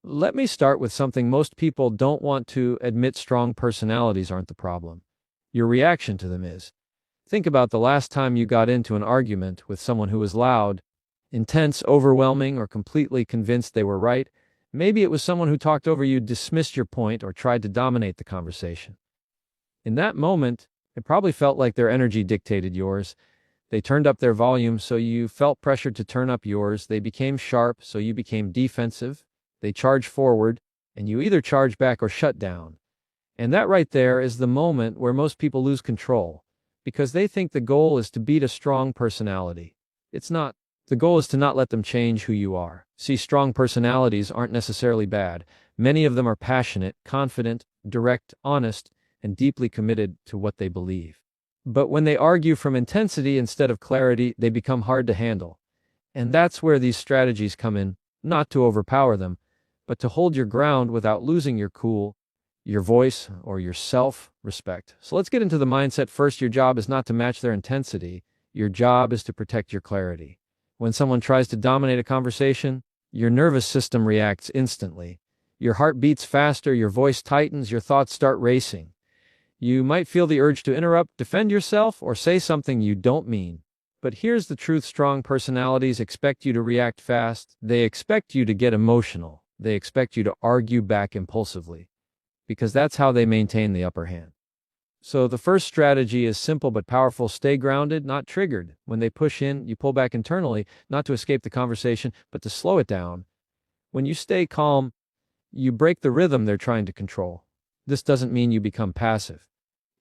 Let me start with something most people don't want to admit: strong personalities aren't the problem. Your reaction to them is. Think about the last time you got into an argument with someone who was loud, intense, overwhelming, or completely convinced they were right. Maybe it was someone who talked over you, dismissed your point, or tried to dominate the conversation. In that moment, it probably felt like their energy dictated yours. They turned up their volume, so you felt pressured to turn up yours. They became sharp, so you became defensive. They charged forward, and you either charged back or shut down. And that right there is the moment where most people lose control, because they think the goal is to beat a strong personality. It's not. The goal is to not let them change who you are. See, strong personalities aren't necessarily bad. Many of them are passionate, confident, direct, honest, and deeply committed to what they believe. But when they argue from intensity instead of clarity, they become hard to handle. And that's where these strategies come in, not to overpower them, but to hold your ground without losing your cool, your voice, or your self-respect. So let's get into the mindset first. Your job is not to match their intensity. Your job is to protect your clarity. When someone tries to dominate a conversation, your nervous system reacts instantly. Your heart beats faster, your voice tightens, your thoughts start racing. You might feel the urge to interrupt, defend yourself, or say something you don't mean. But here's the truth: strong personalities expect you to react fast. They expect you to get emotional. They expect you to argue back impulsively, because that's how they maintain the upper hand. So the first strategy is simple but powerful: stay grounded, not triggered. When they push in, you pull back internally, not to escape the conversation, but to slow it down. When you stay calm, you break the rhythm they're trying to control. This doesn't mean you become passive.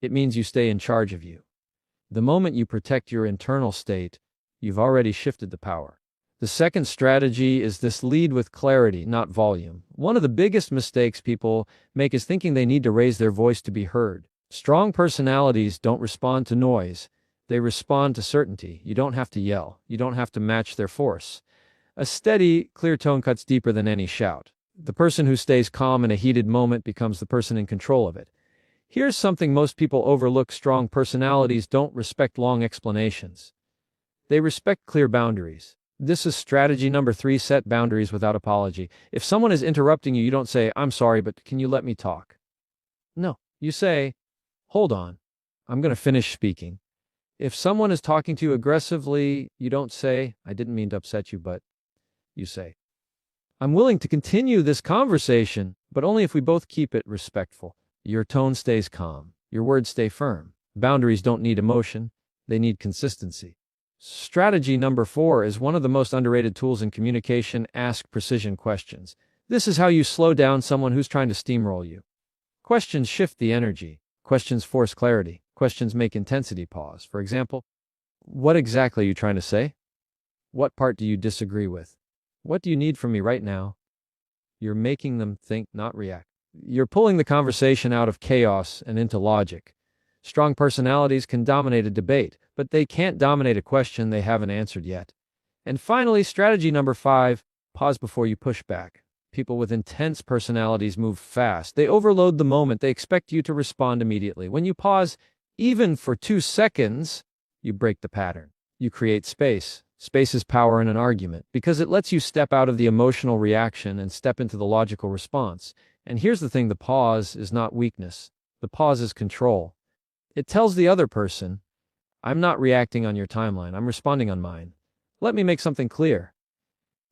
It means you stay in charge of you. The moment you protect your internal state, you've already shifted the power. The second strategy is this: lead with clarity, not volume. One of the biggest mistakes people make is thinking they need to raise their voice to be heard. Strong personalities don't respond to noise. They respond to certainty. You don't have to yell. You don't have to match their force. A steady, clear tone cuts deeper than any shout. The person who stays calm in a heated moment becomes the person in control of it. Here's something most people overlook: strong personalities don't respect long explanations. They respect clear boundaries. This is strategy number 3: set boundaries without apology. If someone is interrupting you, you don't say, "I'm sorry, but can you let me talk?" No, you say, "Hold on, I'm going to finish speaking." If someone is talking to you aggressively, you don't say, "I didn't mean to upset you," but you say, "I'm willing to continue this conversation, but only if we both keep it respectful." Your tone stays calm. Your words stay firm. Boundaries don't need emotion. They need consistency. Strategy number 4 is one of the most underrated tools in communication: ask precision questions. This is how you slow down someone who's trying to steamroll you. Questions shift the energy. Questions force clarity. Questions make intensity pause. For example, what exactly are you trying to say? What part do you disagree with? What do you need from me right now? You're making them think, not react. You're pulling the conversation out of chaos and into logic. Strong personalities can dominate a debate, but they can't dominate a question they haven't answered yet. And finally, strategy number 5, pause before you push back. People with intense personalities move fast. They overload the moment. They expect you to respond immediately. When you pause, even for 2 seconds, you break the pattern. You create space. Space is power in an argument, because it lets you step out of the emotional reaction and step into the logical response. And here's the thing: the pause is not weakness. The pause is control. It tells the other person, "I'm not reacting on your timeline. I'm responding on mine. Let me make something clear."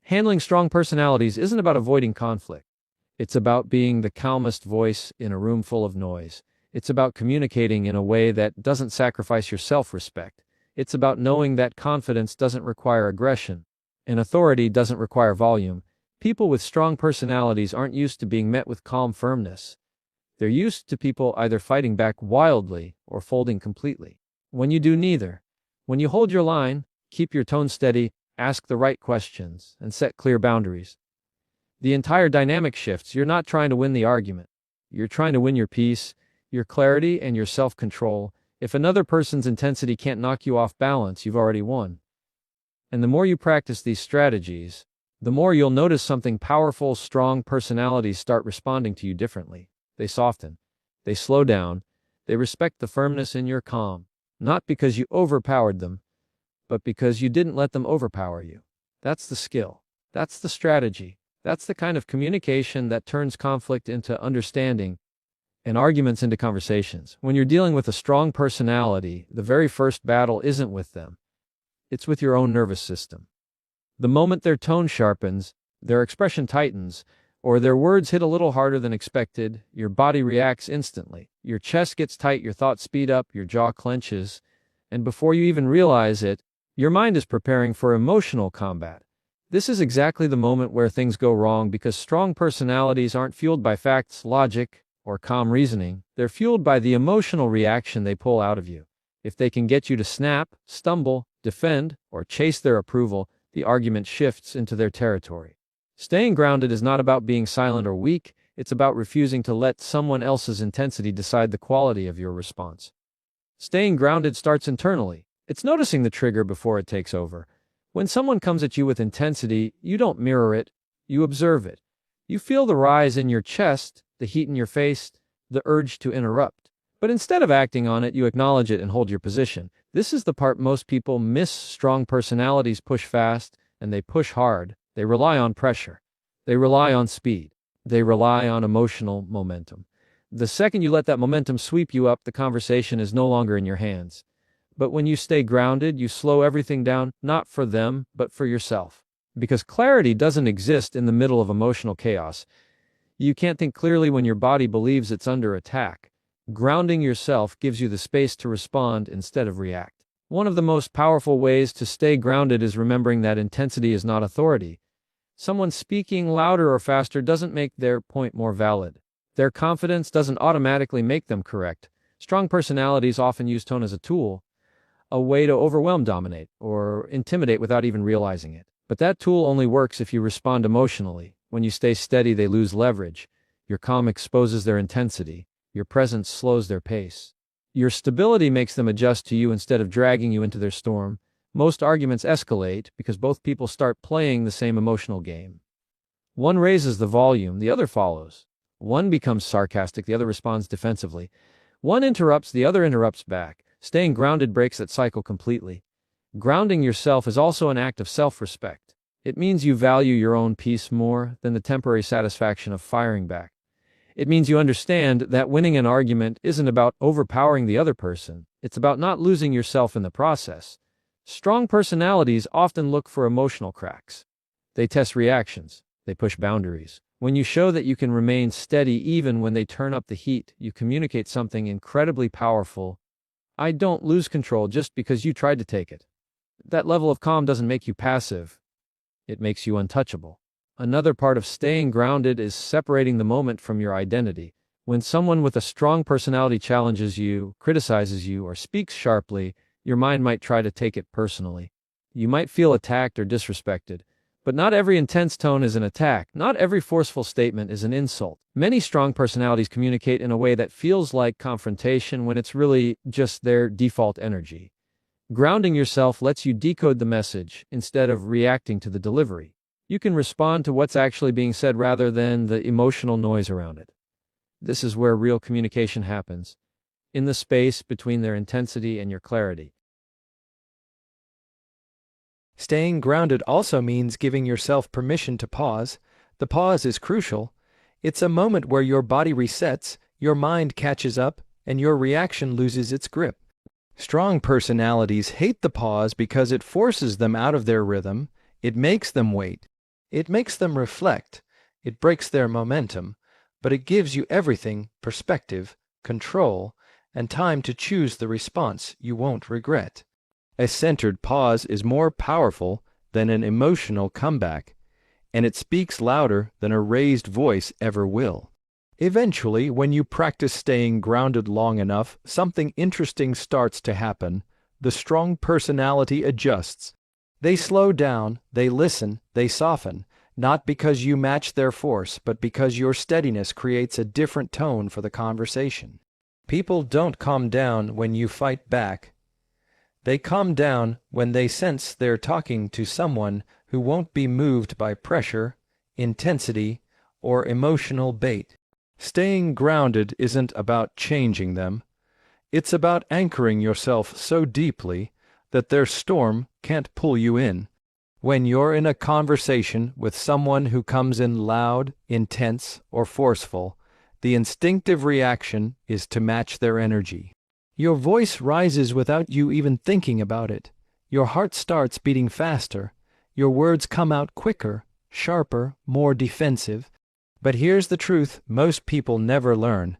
Handling strong personalities isn't about avoiding conflict. It's about being the calmest voice in a room full of noise. It's about communicating in a way that doesn't sacrifice your self-respect. It's about knowing that confidence doesn't require aggression, and authority doesn't require volume. People with strong personalities aren't used to being met with calm firmness. They're used to people either fighting back wildly or folding completely. When you do neither, when you hold your line, keep your tone steady, ask the right questions, and set clear boundaries, the entire dynamic shifts. You're not trying to win the argument. You're trying to win your peace, your clarity, and your self-control. If another person's intensity can't knock you off balance, you've already won. And the more you practice these strategies, the more you'll notice something powerful. Strong personalities start responding to you differently. They soften. They slow down. They respect the firmness in your calm, not because you overpowered them, but because you didn't let them overpower you. That's the skill. That's the strategy. That's the kind of communication that turns conflict into understanding and arguments into conversations. When you're dealing with a strong personality, the very first battle isn't with them. It's with your own nervous system. The moment their tone sharpens, their expression tightens, or their words hit a little harder than expected, your body reacts instantly. Your chest gets tight, your thoughts speed up, your jaw clenches, and before you even realize it, your mind is preparing for emotional combat. This is exactly the moment where things go wrong because strong personalities aren't fueled by facts, logic, or calm reasoning. They're fueled by the emotional reaction they pull out of you. If they can get you to snap, stumble, defend, or chase their approval, the argument shifts into their territory. Staying grounded is not about being silent or weak, it's about refusing to let someone else's intensity decide the quality of your response. Staying grounded starts internally. It's noticing the trigger before it takes over. When someone comes at you with intensity, you don't mirror it, you observe it. You feel the rise in your chest, the heat in your face, the urge to interrupt. But instead of acting on it, you acknowledge it and hold your position. This is the part most people miss. Strong personalities push fast, and they push hard. They rely on pressure. They rely on speed. They rely on emotional momentum. The second you let that momentum sweep you up, the conversation is no longer in your hands. But when you stay grounded, you slow everything down, not for them, but for yourself. Because clarity doesn't exist in the middle of emotional chaos. You can't think clearly when your body believes it's under attack. Grounding yourself gives you the space to respond instead of react. One of the most powerful ways to stay grounded is remembering that intensity is not authority. Someone speaking louder or faster doesn't make their point more valid. Their confidence doesn't automatically make them correct. Strong personalities often use tone as a tool, a way to overwhelm, dominate, or intimidate without even realizing it. But that tool only works if you respond emotionally. When you stay steady, they lose leverage. Your calm exposes their intensity. Your presence slows their pace. Your stability makes them adjust to you instead of dragging you into their storm. Most arguments escalate because both people start playing the same emotional game. One raises the volume, the other follows. One becomes sarcastic, the other responds defensively. One interrupts, the other interrupts back. Staying grounded breaks that cycle completely. Grounding yourself is also an act of self-respect. It means you value your own peace more than the temporary satisfaction of firing back. It means you understand that winning an argument isn't about overpowering the other person. It's about not losing yourself in the process. Strong personalities often look for emotional cracks. They test reactions. They push boundaries. When you show that you can remain steady even when they turn up the heat, you communicate something incredibly powerful. I don't lose control just because you tried to take it. That level of calm doesn't make you passive. It makes you untouchable. Another part of staying grounded is separating the moment from your identity. When someone with a strong personality challenges you, criticizes you, or speaks sharply, your mind might try to take it personally. You might feel attacked or disrespected. But not every intense tone is an attack. Not every forceful statement is an insult. Many strong personalities communicate in a way that feels like confrontation when it's really just their default energy. Grounding yourself lets you decode the message instead of reacting to the delivery. You can respond to what's actually being said rather than the emotional noise around it. This is where real communication happens, in the space between their intensity and your clarity. Staying grounded also means giving yourself permission to pause. The pause is crucial. It's a moment where your body resets, your mind catches up, and your reaction loses its grip. Strong personalities hate the pause because it forces them out of their rhythm. It makes them wait. It makes them reflect. It breaks their momentum. But it gives you everything: perspective, control, and time to choose the response you won't regret. A centered pause is more powerful than an emotional comeback, and it speaks louder than a raised voice ever will. Eventually, when you practice staying grounded long enough, something interesting starts to happen. The strong personality adjusts. They slow down, they listen, they soften, not because you match their force, but because your steadiness creates a different tone for the conversation. People don't calm down when you fight back. They calm down when they sense they're talking to someone who won't be moved by pressure, intensity, or emotional bait. Staying grounded isn't about changing them. It's about anchoring yourself so deeply that their storm can't pull you in. When you're in a conversation with someone who comes in loud, intense, or forceful, the instinctive reaction is to match their energy. Your voice rises without you even thinking about it. Your heart starts beating faster. Your words come out quicker, sharper, more defensive. But here's the truth most people never learn.